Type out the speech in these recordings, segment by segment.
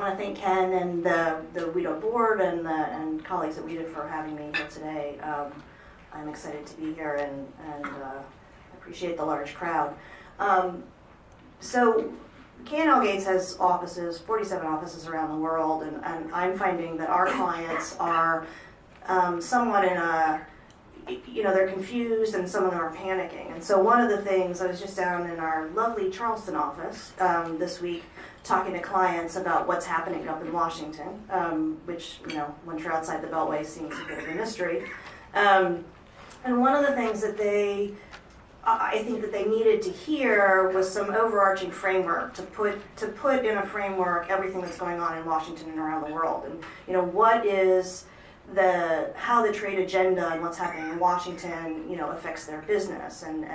want to thank Ken and the WIDO board and colleagues at WIDO for having me here today. I'm excited to be here and appreciate the large crowd. So K&L Gates has offices, 47 offices around the world, and I'm finding that our clients are somewhat in a, they're confused and some of them are panicking. And so one of the things, I was just down in our lovely Charleston office this week talking to clients about what's happening up in Washington, which, once you're outside the Beltway seems a bit of a mystery. And one of the things that I think that they needed to hear was some overarching framework to put in a framework everything that's going on in Washington and around the world. And, what is how the trade agenda and what's happening in Washington, affects their business and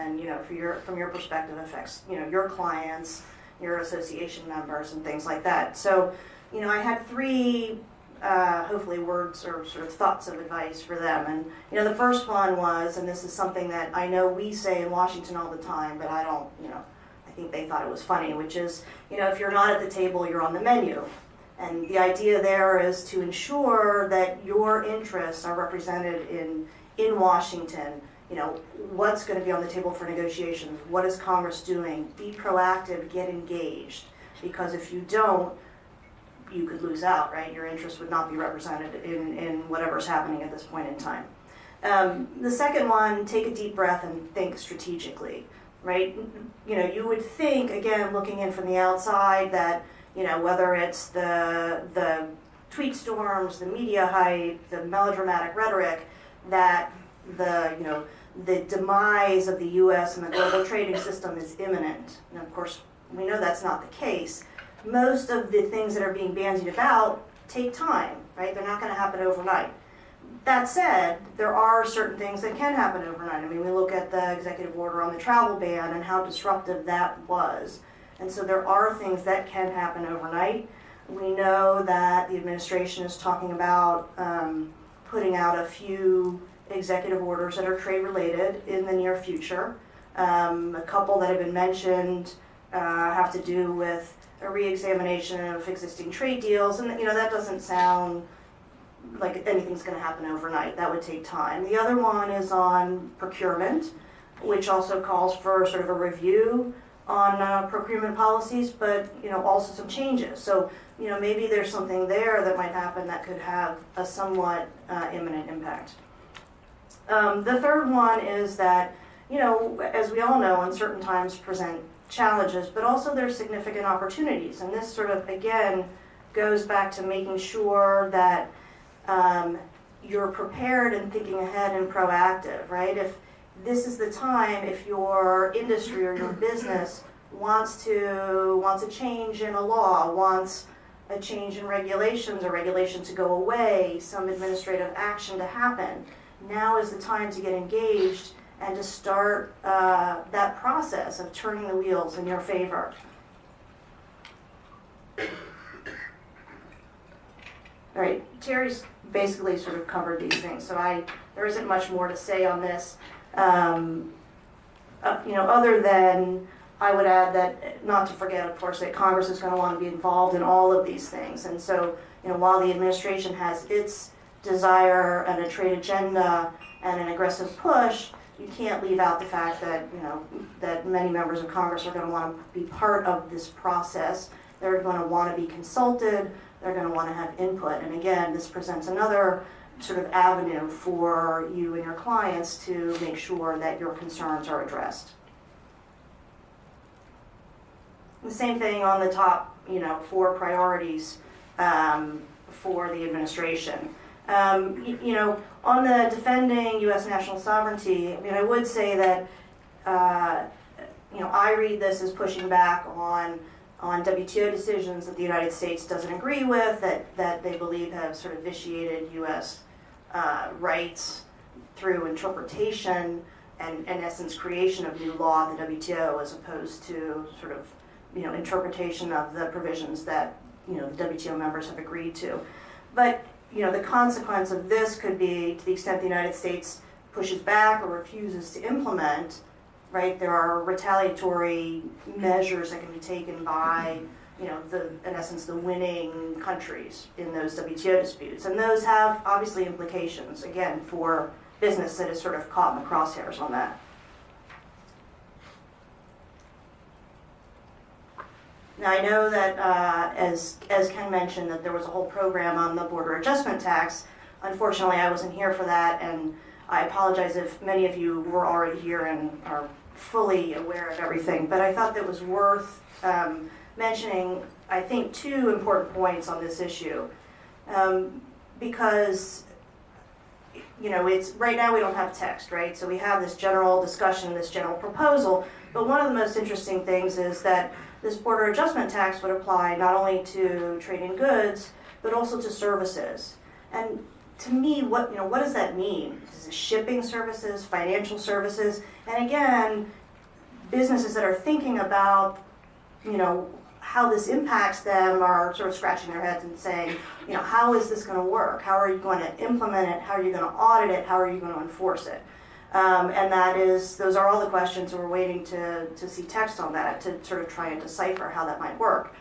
from your perspective affects, your clients, your association members and things like that. So, I had three hopefully words or sort of thoughts of advice for them. And, the first one was, and this is something that I know we say in Washington all the time, but I don't, I think they thought it was funny, which is, if you're not at the table, you're on the menu. And the idea there is to ensure that your interests are represented in Washington. What's going to be on the table for negotiations? What is Congress doing? Be proactive, get engaged. Because if you don't, you could lose out, right? Your interests would not be represented in whatever's happening at this point in time. The second one, take a deep breath and think strategically, right? You would think, again, looking in from the outside, that whether it's the tweet storms, the media hype, the melodramatic rhetoric, that the demise of the U.S. and the global trading system is imminent. And of course, we know that's not the case. Most of the things that are being bandied about take time, right? They're not going to happen overnight. That said, there are certain things that can happen overnight. I mean, we look at the executive order on the travel ban and how disruptive that was. And so there are things that can happen overnight. We know that the administration is talking about putting out a few executive orders that are trade related in the near future. A couple that have been mentioned have to do with a re-examination of existing trade deals, and that doesn't sound like anything's going to happen overnight. That would take time. The other one is on procurement, which also calls for sort of a review on procurement policies, but also some changes. So maybe there's something there that might happen that could have a somewhat imminent impact. The third one is that as we all know, uncertain times present challenges, but also there's significant opportunities. And this sort of again goes back to making sure that you're prepared and thinking ahead and proactive, right? If this is the time, if your industry or your business wants a change in a law, wants a change in regulations or regulation to go away, some administrative action to happen, now is the time to get engaged and to start that process of turning the wheels in your favor. All right, Terry's basically sort of covered these things, so there isn't much more to say on this. Other than I would add that, not to forget, of course, that Congress is going to want to be involved in all of these things. And so, while the administration has its desire and a trade agenda and an aggressive push, you can't leave out the fact that, that many members of Congress are going to want to be part of this process. They're going to want to be consulted. They're going to want to have input. And again, this presents another sort of avenue for you and your clients to make sure that your concerns are addressed. The same thing on the top, 4 priorities for the administration. On the defending U.S. national sovereignty, I would say that, I read this as pushing back on WTO decisions that the United States doesn't agree with, that they believe have sort of vitiated U.S. Rights through interpretation and, in essence, creation of new law, the WTO, as opposed to sort of, interpretation of the provisions that, the WTO members have agreed to. But, the consequence of this could be, to the extent the United States pushes back or refuses to implement, right, there are retaliatory measures that can be taken by in essence, the winning countries in those WTO disputes. And those have obviously implications, again, for business that is sort of caught in the crosshairs on that. Now, I know that, as Ken mentioned, that there was a whole program on the border adjustment tax. Unfortunately, I wasn't here for that, and I apologize if many of you were already here and are fully aware of everything. But I thought that was worth mentioning, I think, two important points on this issue. Because, it's right now we don't have text, right? So we have this general discussion, this general proposal. But one of the most interesting things is that this border adjustment tax would apply not only to trade in goods, but also to services. And to me, what does that mean? Is it shipping services, financial services? And again, businesses that are thinking about, how this impacts them are sort of scratching their heads and saying, how is this going to work? How are you going to implement it? How are you going to audit it? How are you going to enforce it? And those are all the questions, and we're waiting to see text on that to sort of try and decipher how that might work.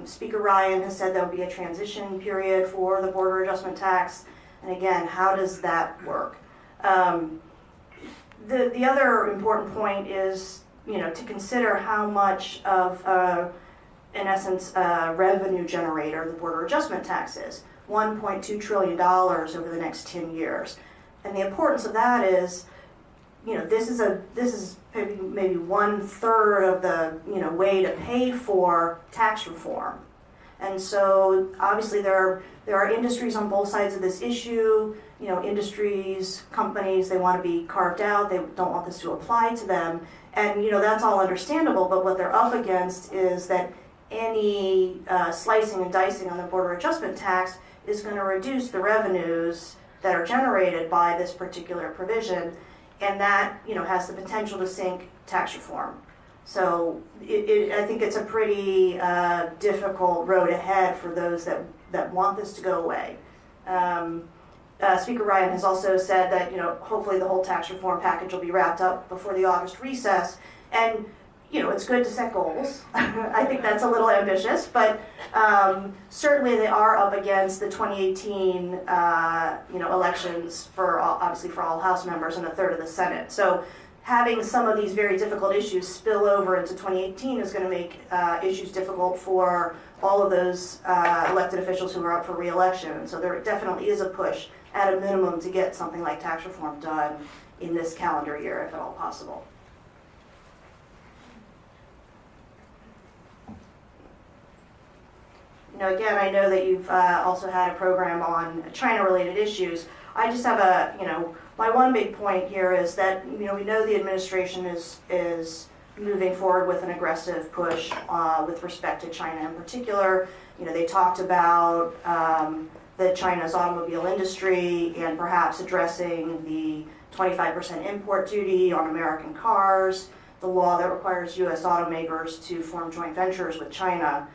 Speaker Ryan has said there will be a transition period for the border adjustment tax, and again, how does that work? The other important point is, to consider how much of, in essence, a revenue generator the border adjustment tax is. $1.2 trillion over the next 10 years. And the importance of that is, this is maybe 1/3 of the way to pay for tax reform. And so obviously there are industries on both sides of this issue. Industries, companies, they want to be carved out. They don't want this to apply to them. And that's all understandable. But what they're up against is that any slicing and dicing on the border adjustment tax is going to reduce the revenues that are generated by this particular provision, and that has the potential to sink tax reform. So I think it's a pretty difficult road ahead for those that want this to go away. Speaker Ryan has also said that hopefully the whole tax reform package will be wrapped up before the August recess, and it's good to set goals. I think that's a little ambitious, but certainly they are up against the 2018 elections obviously for all House members and a third of the Senate. So having some of these very difficult issues spill over into 2018 is going to make issues difficult for all of those elected officials who are up for re-election. And so there definitely is a push at a minimum to get something like tax reform done in this calendar year, if at all possible. Again, I know that you've also had a program on China-related issues. I just have my one big point here is that, we know the administration is moving forward with an aggressive push with respect to China in particular. They talked about China's automobile industry and perhaps addressing the 25% import duty on American cars, the law that requires U.S. automakers to form joint ventures with China.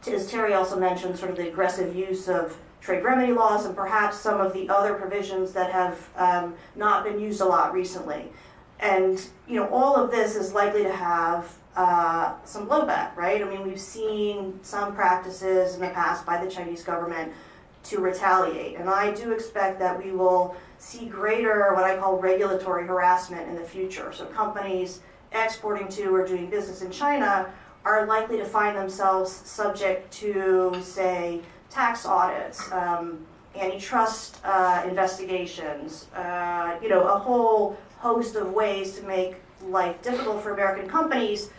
As Terry also mentioned, sort of the aggressive use of trade remedy laws and perhaps some of the other provisions that have not been used a lot recently. And, all of this is likely to have some blowback, right? I mean, we've seen some practices in the past by the Chinese government to retaliate. And I do expect that we will see greater, what I call regulatory harassment in the future. So companies exporting to or doing business in China are likely to find themselves subject to, say, tax audits, antitrust investigations, a whole host of ways to make life difficult for American companies.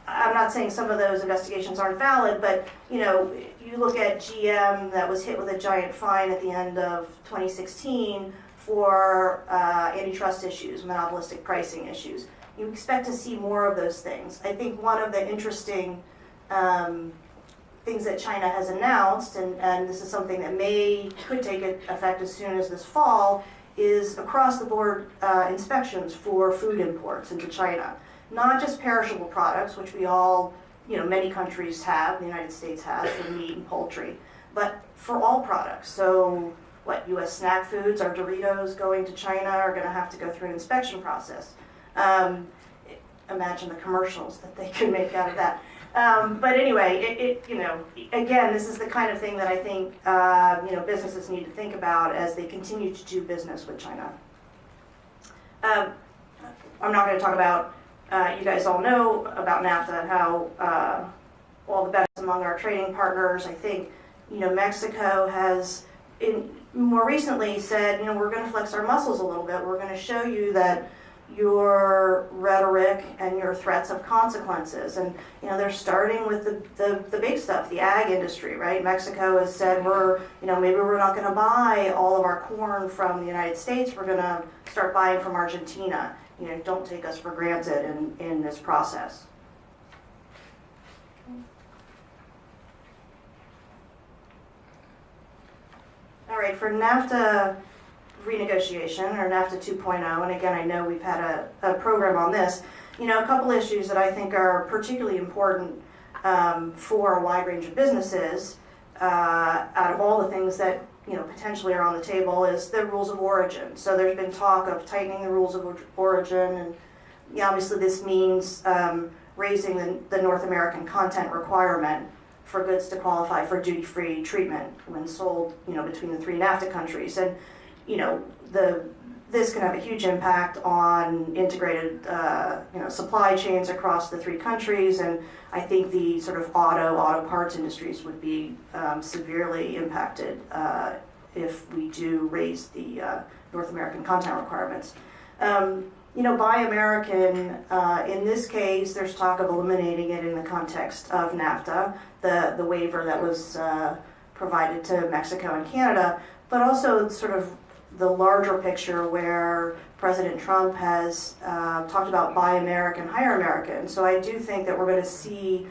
I'm not saying some of those investigations aren't valid, but you look at GM that was hit with a giant fine at the end of 2016 for antitrust issues, monopolistic pricing issues. You expect to see more of those things. I think one of the interesting things that China has announced, and this is something that could take effect as soon as this fall, is across-the-board inspections for food imports into China. Not just perishable products, which we all, many countries have, the United States has, for meat and poultry, but for all products. So U.S. snack foods, our Doritos going to China are going to have to go through an inspection process. imagine the commercials that they could make out of that. But anyway, again, this is the kind of thing that I think businesses need to think about as they continue to do business with China. I'm not going to talk about, you guys all know about NAFTA and how all the benefits among our trading partners. I think, Mexico has more recently said, we're going to flex our muscles a little bit. We're going to show you that your rhetoric and your threats have consequences. And, they're starting with the big stuff, the ag industry, right? Mexico has said maybe we're not going to buy all of our corn from the United States. We're going to start buying from Argentina. Don't take us for granted in this process. All right, for NAFTA renegotiation, or NAFTA 2.0, and again, I know we've had a program on this, a couple issues that I think are particularly important for a wide range of businesses, out of all the things that potentially are on the table, is the rules of origin. So there's been talk of tightening the rules of origin, and obviously this means raising the North American content requirement for goods to qualify for duty-free treatment when sold, between the three NAFTA countries. And, this can have a huge impact on integrated, supply chains across the three countries. And I think the sort of auto parts industries would be severely impacted if we do raise the North American content requirements. Buy American, in this case, there's talk of eliminating it in the context of NAFTA, the waiver that was provided to Mexico and Canada, but also sort of the larger picture where President Trump has talked about Buy American, Hire American. So I do think that we're going to see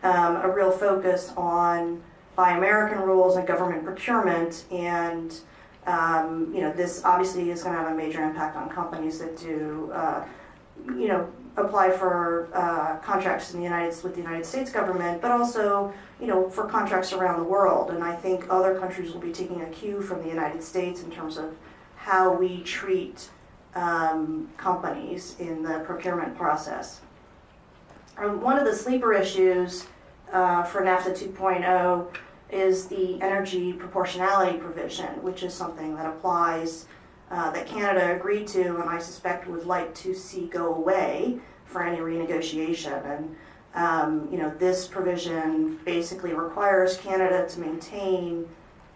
a real focus on Buy American rules and government procurement, and this obviously is going to have a major impact on companies that do, apply for contracts in with the United States government, but also, for contracts around the world. And I think other countries will be taking a cue from the United States in terms of how we treat companies in the procurement process. One of the sleeper issues for NAFTA 2.0 is the energy proportionality provision, which is something that applies, that Canada agreed to, and I suspect would like to see go away for any renegotiation. And this provision basically requires Canada to maintain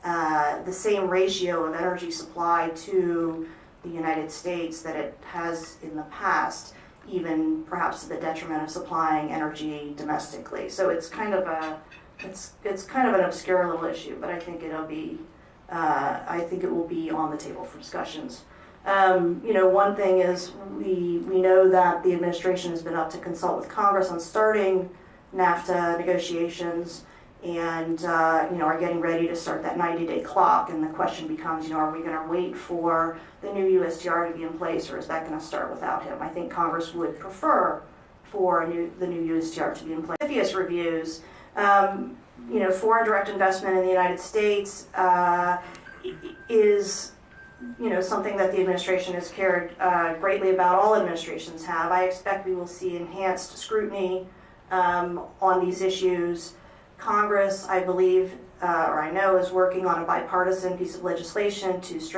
the same ratio of energy supply to the United States that it has in the past, even perhaps to the detriment of supplying energy domestically. So it's kind of it's kind of an obscure little issue, but I think it'll be I think it will be on the table for discussions. One thing is we know that the administration has been up to consult with Congress on starting NAFTA negotiations, and are getting ready to start that 90-day clock. And the question becomes, are we going to wait for the new USTR to be in place, or is that going to start without him? I think Congress would prefer for the new USTR to be in place. CFIUS reviews, foreign direct investment in the United States is something that the administration has cared greatly about. All administrations have. I expect we will see enhanced scrutiny on these issues. Congress, I believe, or I know, is working on a bipartisan piece of legislation to strengthen